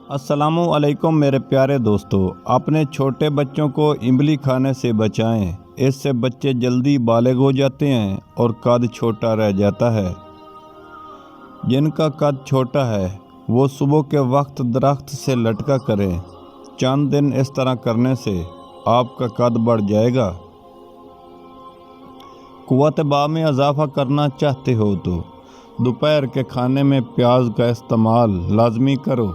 السلام علیکم میرے پیارے دوستو، اپنے چھوٹے بچوں کو املی کھانے سے بچائیں۔ اس سے بچے جلدی بالغ ہو جاتے ہیں اور قد چھوٹا رہ جاتا ہے۔ جن کا قد چھوٹا ہے وہ صبح کے وقت درخت سے لٹکا کریں۔ چند دن اس طرح کرنے سے آپ کا قد بڑھ جائے گا۔ قوت باہ میں اضافہ کرنا چاہتے ہو تو دوپہر کے کھانے میں پیاز کا استعمال لازمی کرو۔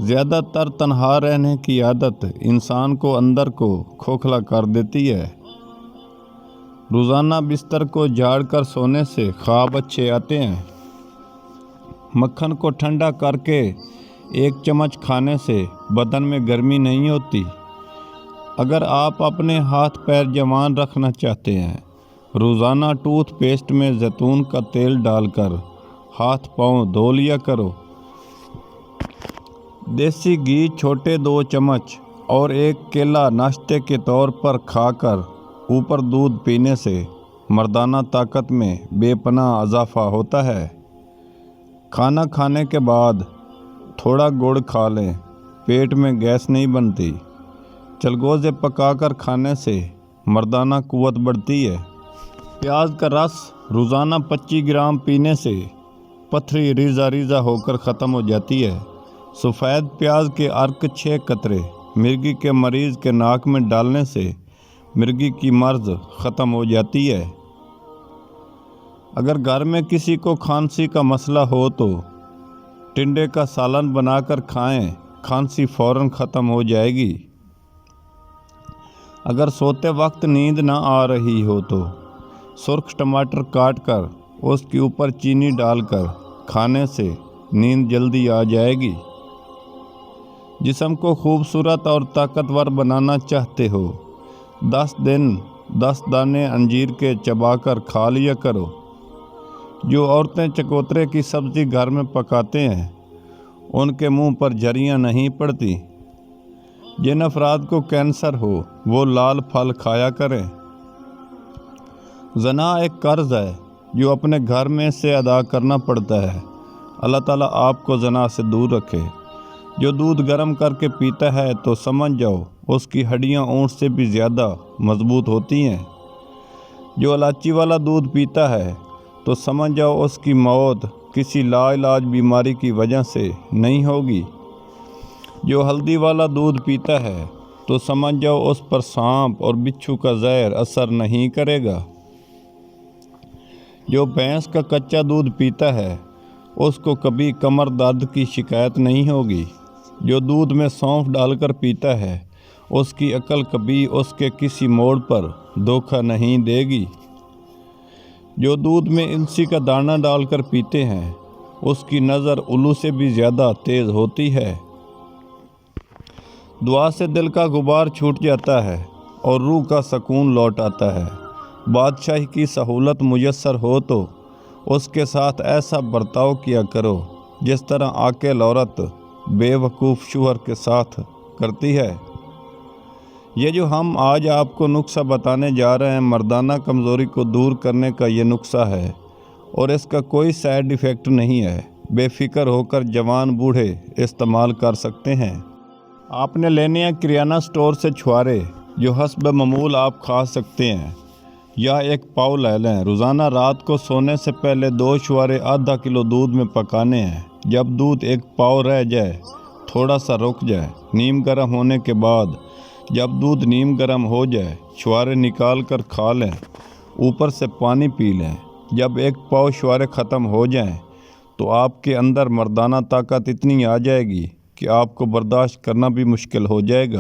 زیادہ تر تنہا رہنے کی عادت انسان کو اندر کو کھوکھلا کر دیتی ہے۔ روزانہ بستر کو جھاڑ کر سونے سے خواب اچھے آتے ہیں۔ مکھن کو ٹھنڈا کر کے 1 چمچ کھانے سے بدن میں گرمی نہیں ہوتی۔ اگر آپ اپنے ہاتھ پیر جوان رکھنا چاہتے ہیں، روزانہ ٹوتھ پیسٹ میں زیتون کا تیل ڈال کر ہاتھ پاؤں دھو لیا کرو۔ دیسی گھی چھوٹے 2 چمچ اور 1 کیلا ناشتے کے طور پر کھا کر اوپر دودھ پینے سے مردانہ طاقت میں بے پناہ اضافہ ہوتا ہے۔ کھانا کھانے کے بعد تھوڑا گڑ کھا لیں، پیٹ میں گیس نہیں بنتی۔ چلگوزے پکا کر کھانے سے مردانہ قوت بڑھتی ہے۔ پیاز کا رس روزانہ 25 گرام پینے سے پتھری ریزہ ریزہ ہو کر ختم ہو جاتی ہے۔ سفید پیاز کے عرق 6 قطرے مرگی کے مریض کے ناک میں ڈالنے سے مرگی کی مرض ختم ہو جاتی ہے۔ اگر گھر میں کسی کو کھانسی کا مسئلہ ہو تو ٹنڈے کا سالن بنا کر کھائیں، کھانسی فوراً ختم ہو جائے گی۔ اگر سوتے وقت نیند نہ آ رہی ہو تو سرخ ٹماٹر کاٹ کر اس کے اوپر چینی ڈال کر کھانے سے نیند جلدی آ جائے گی۔ جسم کو خوبصورت اور طاقتور بنانا چاہتے ہو، 10 دن 10 دانے انجیر کے چبا کر کھا لیا کرو۔ جو عورتیں چکوترے کی سبزی گھر میں پکاتے ہیں ان کے منہ پر جھریاں نہیں پڑتی۔ جن افراد کو کینسر ہو وہ لال پھل کھایا کریں۔ زنا ایک قرض ہے جو اپنے گھر میں سے ادا کرنا پڑتا ہے۔ اللہ تعالیٰ آپ کو زنا سے دور رکھے۔ جو دودھ گرم کر کے پیتا ہے تو سمجھ جاؤ اس کی ہڈیاں اونٹ سے بھی زیادہ مضبوط ہوتی ہیں۔ جو الائچی والا دودھ پیتا ہے تو سمجھ جاؤ اس کی موت کسی لا علاج بیماری کی وجہ سے نہیں ہوگی۔ جو ہلدی والا دودھ پیتا ہے تو سمجھ جاؤ اس پر سانپ اور بچھو کا زہر اثر نہیں کرے گا۔ جو بھینس کا کچا دودھ پیتا ہے اس کو کبھی کمر درد کی شکایت نہیں ہوگی۔ جو دودھ میں سونف ڈال کر پیتا ہے اس کی عقل کبھی اس کے کسی موڑ پر دھوکہ نہیں دے گی۔ جو دودھ میں السی کا دانہ ڈال کر پیتے ہیں اس کی نظر الو سے بھی زیادہ تیز ہوتی ہے۔ دعا سے دل کا غبار چھوٹ جاتا ہے اور روح کا سکون لوٹ آتا ہے۔ بادشاہی کی سہولت میسر ہو تو اس کے ساتھ ایسا برتاؤ کیا کرو جس طرح عاقل عورت بے وقوف شوہر کے ساتھ کرتی ہے۔ یہ جو ہم آج آپ کو نسخہ بتانے جا رہے ہیں مردانہ کمزوری کو دور کرنے کا یہ نسخہ ہے اور اس کا کوئی سائیڈ ایفیکٹ نہیں ہے۔ بے فکر ہو کر جوان بوڑھے استعمال کر سکتے ہیں۔ آپ نے لینے ہیں کریانہ سٹور سے چھوارے جو حسب معمول آپ کھا سکتے ہیں، یا 1 پاؤ لے لیں۔ روزانہ رات کو سونے سے پہلے 2 چھوارے ½ کلو دودھ میں پکانے ہیں۔ جب دودھ 1 پاؤ رہ جائے تھوڑا سا رک جائے، نیم گرم ہونے کے بعد جب دودھ نیم گرم ہو جائے چھوارے نکال کر کھا لیں، اوپر سے پانی پی لیں۔ جب 1 پاؤ چھوارے ختم ہو جائیں تو آپ کے اندر مردانہ طاقت اتنی آ جائے گی کہ آپ کو برداشت کرنا بھی مشکل ہو جائے گا۔